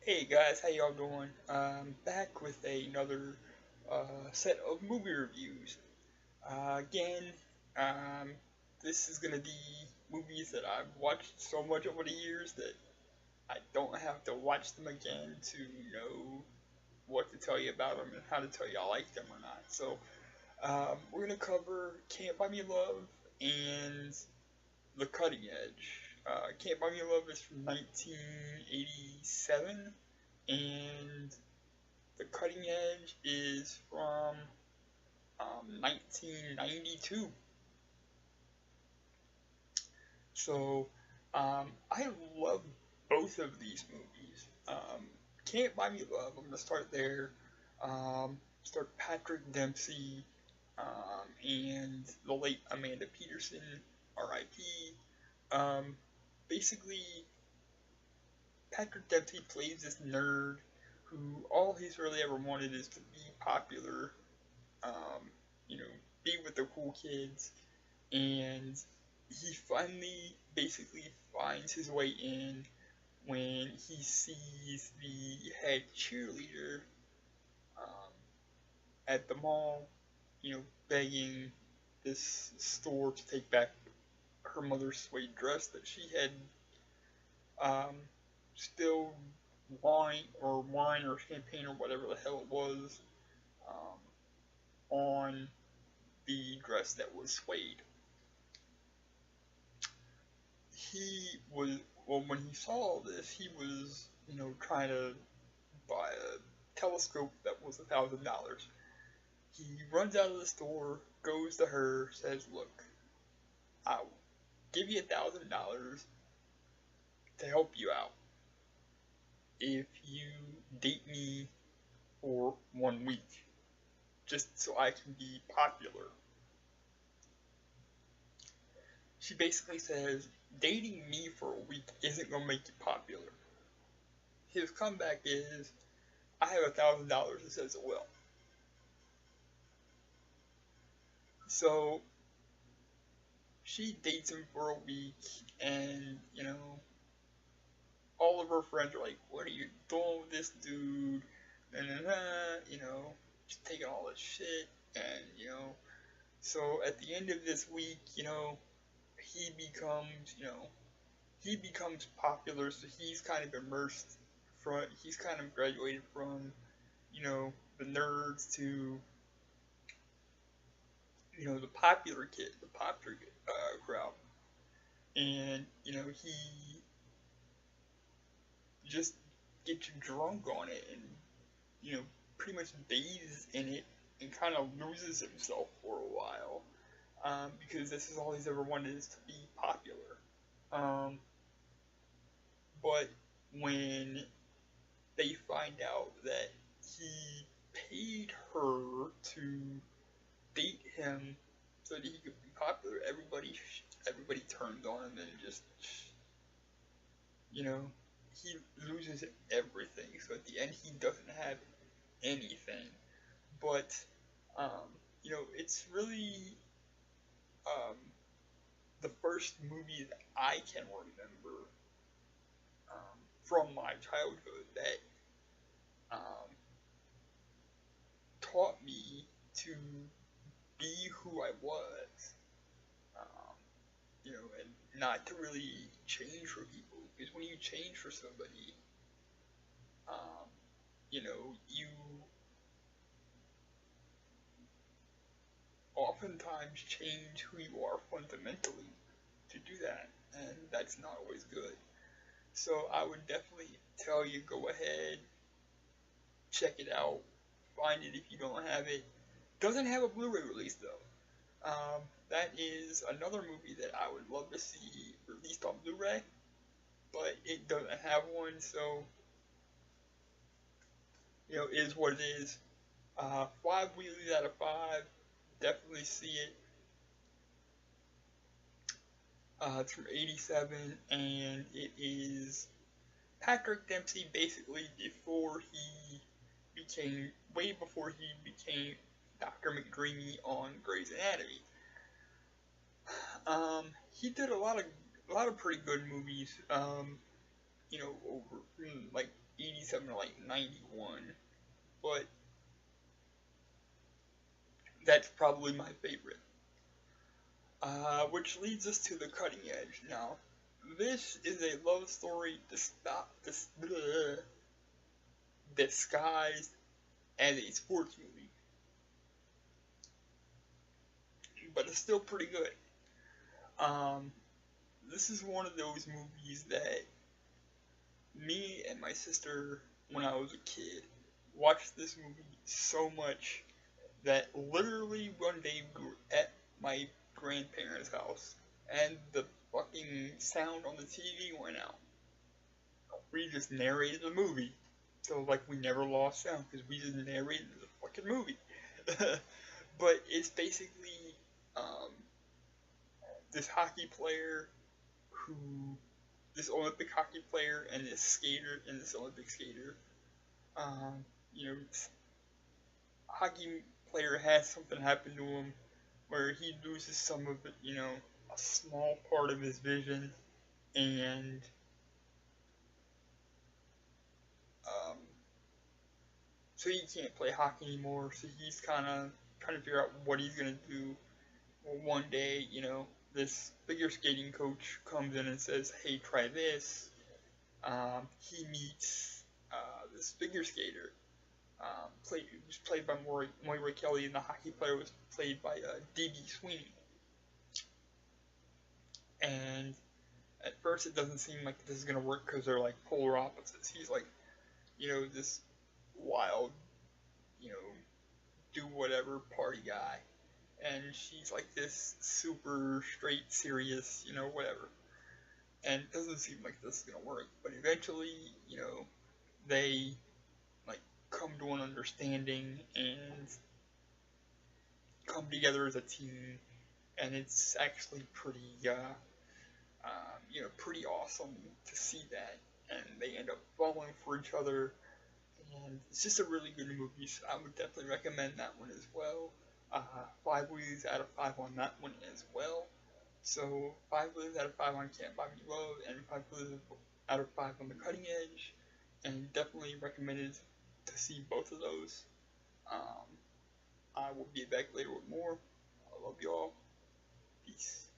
Hey guys, how y'all doing? Back with another set of movie reviews. Again, um, this is gonna be movies that I've watched so much over the years that I don't have to watch them again to know what to tell you about them and how to tell you I like them or not. So, we're gonna cover Can't Buy Me Love and The Cutting Edge. Can't Buy Me Love is from 1987 and The Cutting Edge is from 1992. So I love both of these movies. Can't Buy Me Love, I'm going to start there. Start Patrick Dempsey and the late Amanda Peterson, RIP. Basically, Patrick Dempsey plays this nerd who all he's really ever wanted is to be popular, um, be with the cool kids, and he finally basically finds his way in when he sees the head cheerleader um, at the mall, begging this store to take back her mother's suede dress that she had um, spilled wine or champagne or whatever the hell it was um, on the dress that was suede. He was, well, when he saw this, he was, trying to buy a telescope that was $1,000. He runs out of the store, goes to her, says, "Look, I'll give you $1,000 to help you out if you date me for 1 week, just so I can be popular." She basically says, dating me for a week isn't going to make you popular. His comeback is, I have $1,000 that says it will. So she dates him for a week, and all of her friends are like, "What are you doing with this dude?" And just taking all this shit, and so at the end of this week, he becomes, he becomes popular. So he's kind of immersed he's kind of graduated from, the nerds to, the popular kid, the popular crowd, and he just gets drunk on it, and pretty much bathes in it, and kind of loses himself for a while, because this is all he's ever wanted, is to be popular. But when they find out that he paid her to date him so that he could be popular, everybody turns on him, and just he loses everything. So at the end, he doesn't have anything. But it's really the first movie that I can remember from my childhood that taught me to be who I was, and not to really change for people. Because when you change for somebody, you oftentimes change who you are fundamentally to do that, and that's not always good. So I would definitely tell you, go ahead, check it out, find it if you don't have it. Doesn't have a Blu-ray release though. That is another movie that I would love to see released on Blu-ray, but it doesn't have one, so it is what it is. 5 wheelies out of 5, definitely see it. It's from '87, and it is Patrick Dempsey basically way before he became Dr. McDreamy on Grey's Anatomy. He did a lot of pretty good movies. over like 87 or like 91, but that's probably my favorite. Which leads us to the cutting edge. Now, this is a love story disguised as a sports movie, but it's still pretty good. Um, this is one of those movies that me and my sister, when I was a kid, watched this movie so much that literally one day we were at my grandparents' house and the fucking sound on the TV went out. We just narrated the movie. So, like, we never lost sound because we just narrated the fucking movie. But it's basically um, this hockey player who, this Olympic hockey player and this skater and this Olympic skater, um, you know, hockey player has something happen to him where he loses some of it, a small part of his vision, and um, so he can't play hockey anymore. So he's kind of trying to figure out what he's gonna do. Well, one day, this figure skating coach comes in and says, "Hey, try this." He meets this figure skater. Was played by Moira Kelly, and the hockey player was played by D.B. Sweeney. And at first, it doesn't seem like this is gonna work because they're like polar opposites. He's like, this wild, you know, do whatever party guy, and she's like this super straight, serious, whatever. And it doesn't seem like this is gonna work. But eventually, they like come to an understanding and come together as a team, and it's actually pretty awesome to see that. And they end up falling for each other, and it's just a really good movie. So I would definitely recommend that one as well. 5 out of 5 on that one as well. So 5 out of 5 on Can't Buy Me Love, and 5 out of 5 on The Cutting Edge, and definitely recommended to see both of those. I will be back later with more. I love y'all. Peace.